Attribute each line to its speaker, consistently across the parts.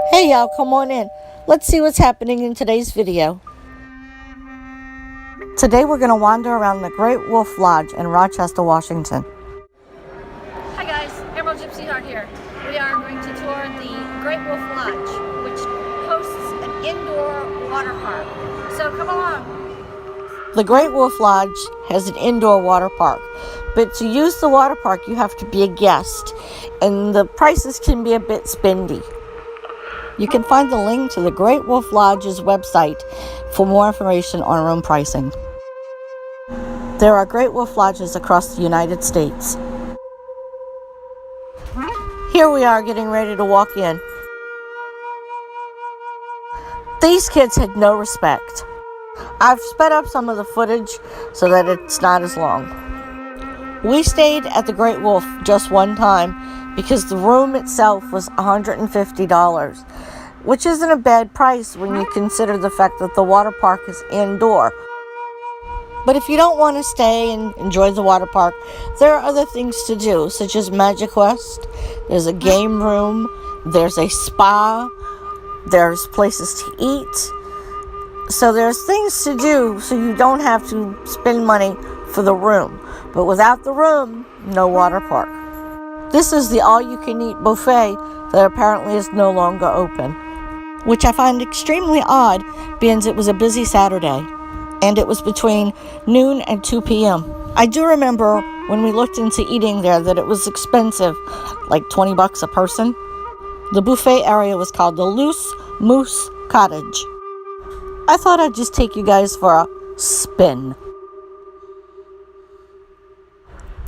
Speaker 1: Hey y'all, come on in. Let's see what's happening in today's video. Today we're going to wander around the Great Wolf Lodge in Rochester, Washington.
Speaker 2: Hi guys, Emerald Gypsy Heart here. We are going to tour the Great Wolf Lodge, which hosts an indoor water park. So come along.
Speaker 1: The Great Wolf Lodge has an indoor water park, but to use the water park you have to be a guest, and the prices can be a bit spendy. You can find the link to the Great Wolf Lodge's website for more information on room pricing. There are Great Wolf Lodges across the United States. Here we are getting ready to walk in. These kids had no respect. I've sped up some of the footage so that it's not as long. We stayed at the Great Wolf just one time because the room itself was $150, which isn't a bad price when you consider the fact that the water park is indoor. But if you don't want to stay and enjoy the water park, there are other things to do, such as Magic Quest. There's a game room, there's a spa, there's places to eat. So there's things to do so you don't have to spend money for the room. But without the room, no water park. This is the all-you-can-eat buffet that apparently is no longer open, which I find extremely odd because it was a busy Saturday, and it was between noon and 2 p.m. I do remember when we looked into eating there that it was expensive, like $20 a person. The buffet area was called the Loose Moose Cottage. I thought I'd just take you guys for a spin.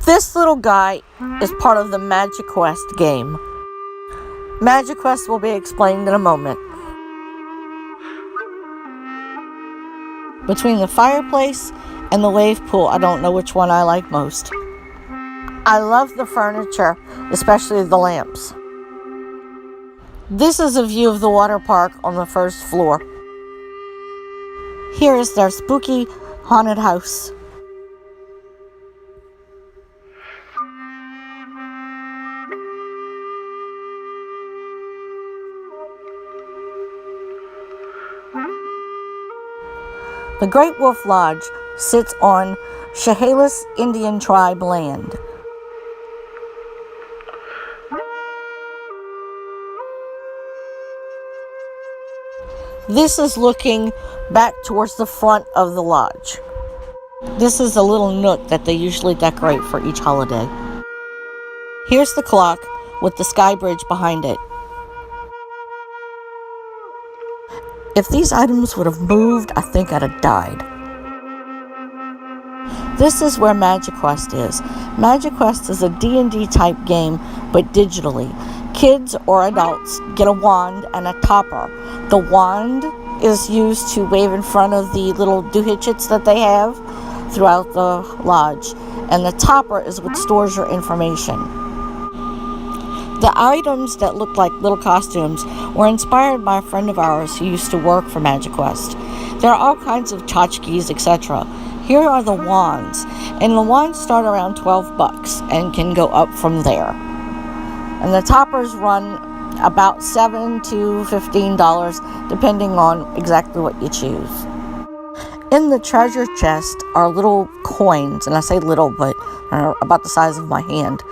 Speaker 1: This little guy is part of the Magic Quest game. Magic Quest will be explained in a moment. Between the fireplace and the wave pool, I don't know which one I like most. I love the furniture, especially the lamps. This is a view of the water park on the first floor. Here is their spooky haunted house. The Great Wolf Lodge sits on Chehalis Indian tribe land. This is looking back towards the front of the lodge. This is a little nook that they usually decorate for each holiday. Here's the clock with the sky bridge behind it. If these items would have moved, I think I'd have died. This is where Magic Quest is. Magic Quest is a D&D type game, but digitally. Kids or adults get a wand and a topper. The wand is used to wave in front of the little doohitchets that they have throughout the lodge, and the topper is what stores your information. The items that look like little costumes were inspired by a friend of ours who used to work for Magic Quest. There are all kinds of tchotchkes, etc. Here are the wands, and the wands start around $12 and can go up from there. And the toppers run about $7 to $15 depending on exactly what you choose. In the treasure chest are little coins, and I say little, but they're about the size of my hand.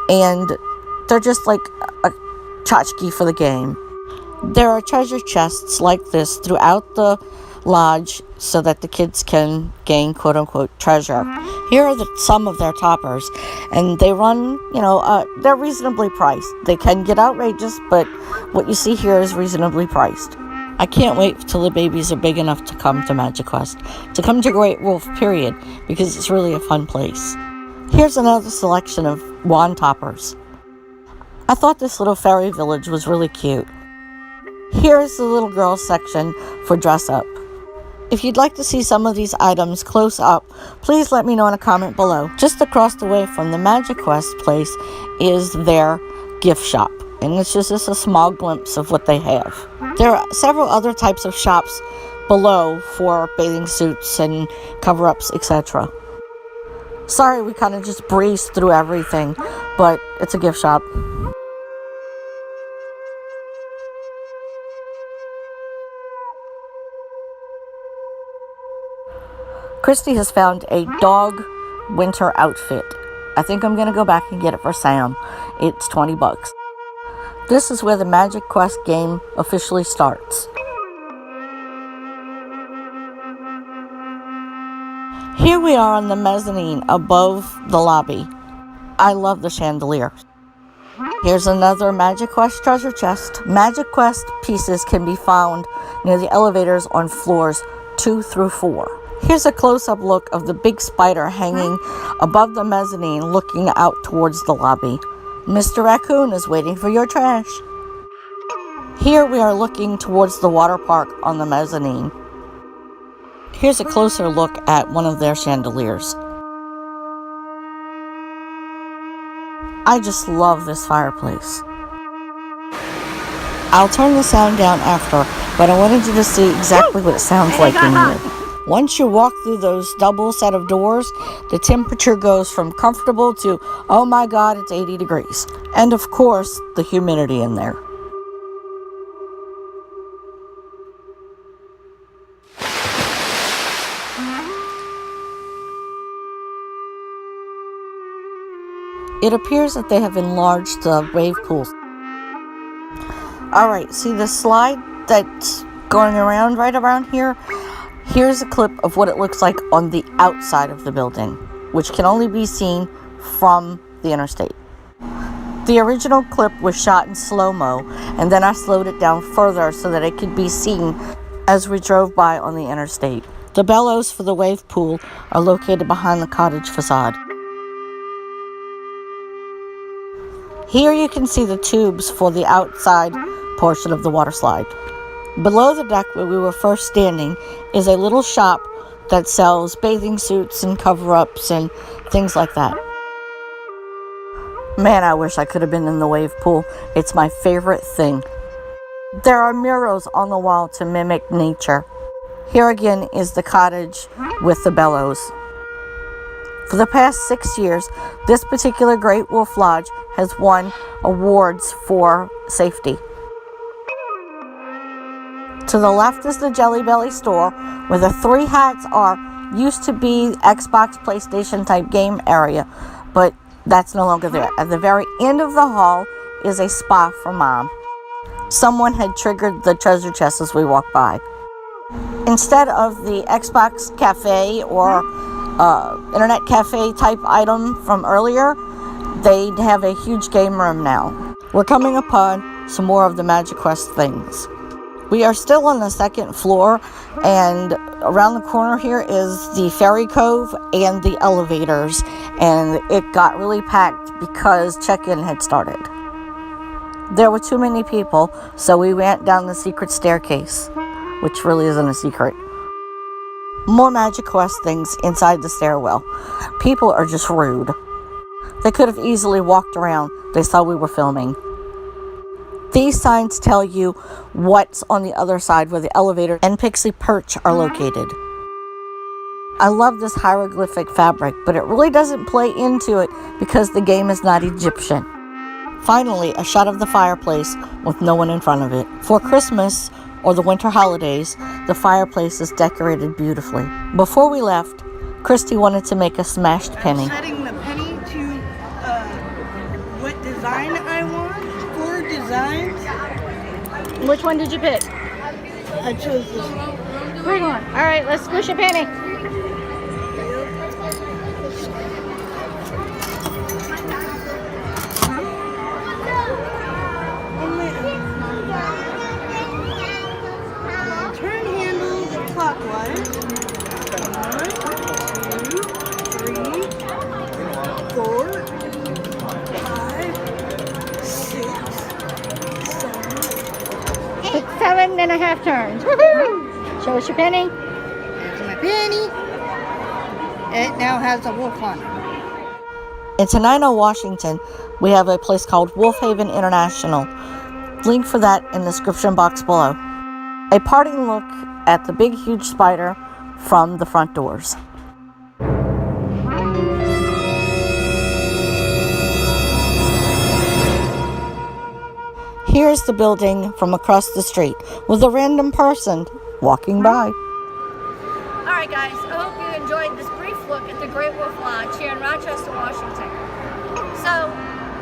Speaker 1: And they're just like a tchotchke for the game. There are treasure chests like this throughout the lodge so that the kids can gain quote-unquote treasure. Here are some of their toppers, and they run, they're reasonably priced. They can get outrageous, but what you see here is reasonably priced. I can't wait till the babies are big enough to come to Magic Quest, to come to Great Wolf, period, because it's really a fun place. Here's another selection of wand toppers. I thought this little fairy village was really cute. Here's the little girls section for dress up. If you'd like to see some of these items close up, please let me know in a comment below. Just across the way from the Magic Quest place is their gift shop, and it's just a small glimpse of what they have. There are several other types of shops below for bathing suits and cover-ups, etc. Sorry we kind of just breezed through everything, but it's a gift shop. Christy has found a dog winter outfit. I think I'm going to go back and get it for Sam. It's $20. This is where the Magic Quest game officially starts. Here we are on the mezzanine above the lobby. I love the chandelier. Here's another Magic Quest treasure chest. Magic Quest pieces can be found near the elevators on floors 2 through 4. Here's a close-up look of the big spider hanging above the mezzanine looking out towards the lobby. Mr. Raccoon is waiting for your trash. Here we are looking towards the water park on the mezzanine. Here's a closer look at one of their chandeliers. I just love this fireplace. I'll turn the sound down after, but I wanted you to see exactly what it sounds like in here. Once you walk through those double set of doors, the temperature goes from comfortable to, oh my God, it's 80 degrees. And of course, the humidity in there. It appears that they have enlarged the wave pools. Alright, see the slide that's going around right around here? Here's a clip of what it looks like on the outside of the building, which can only be seen from the interstate. The original clip was shot in slow-mo, and then I slowed it down further so that it could be seen as we drove by on the interstate. The bellows for the wave pool are located behind the cottage facade. Here you can see the tubes for the outside portion of the water slide. Below the deck where we were first standing is a little shop that sells bathing suits and cover-ups and things like that. Man, I wish I could have been in the wave pool. It's my favorite thing. There are murals on the wall to mimic nature. Here again is the cottage with the bellows. For the past 6 years, this particular Great Wolf Lodge has won awards for safety. To the left is the Jelly Belly store, where the 3 hats are. Used to be Xbox, PlayStation type game area, but that's no longer there. At the very end of the hall is a spa for Mom. Someone had triggered the treasure chest as we walked by. Instead of the Xbox cafe or internet cafe type item from earlier, they have a huge game room now. We're coming upon some more of the Magic Quest things. We are still on the 2nd floor, and around the corner here is the ferry cove and the elevators, and it got really packed because check-in had started. There were too many people, so we went down the secret staircase, which really isn't a secret. More Magic Quest things inside the stairwell. People are just rude. They could have easily walked around. They saw we were filming. These signs tell you what's on the other side where the elevator and Pixie Perch are located. I love this hieroglyphic fabric, but it really doesn't play into it because the game is not Egyptian. Finally, a shot of the fireplace with no one in front of it. For Christmas or the winter holidays, the fireplace is decorated beautifully. Before we left, Christy wanted to make a smashed penny.
Speaker 3: I'm setting the penny to what design I want. 4 designs.
Speaker 2: Which one did you pick?
Speaker 3: I chose this one.
Speaker 2: Green one. All right, let's squish a penny.
Speaker 3: Turn handle clockwise. 1, 2, 3, 4, 5, 6, 7.
Speaker 2: 7.5 turns. Woohoo! Show us your penny.
Speaker 3: There's my penny. It now has a wolf on it.
Speaker 1: In Tenino, Washington, we have a place called Wolf Haven International. Link for that in the description box below. A parting look at the big, huge spider from the front doors. Here's the building from across the street with a random person walking by.
Speaker 2: All right, guys. I hope you enjoyed this brief look at the Great Wolf Lodge here in Rochester, Washington. So,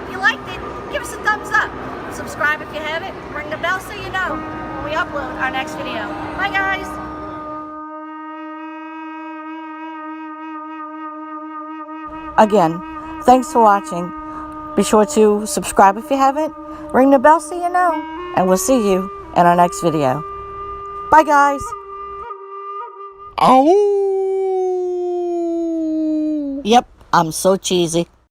Speaker 2: if you liked it, give us a thumbs up. Subscribe if you haven't. Ring the bell so you know when we upload our next video. Bye, guys.
Speaker 1: Again, thanks for watching. Be sure to subscribe if you haven't. Ring the bell so you know. And we'll see you in our next video. Bye, guys.
Speaker 4: Ow!
Speaker 1: Yep, I'm so cheesy.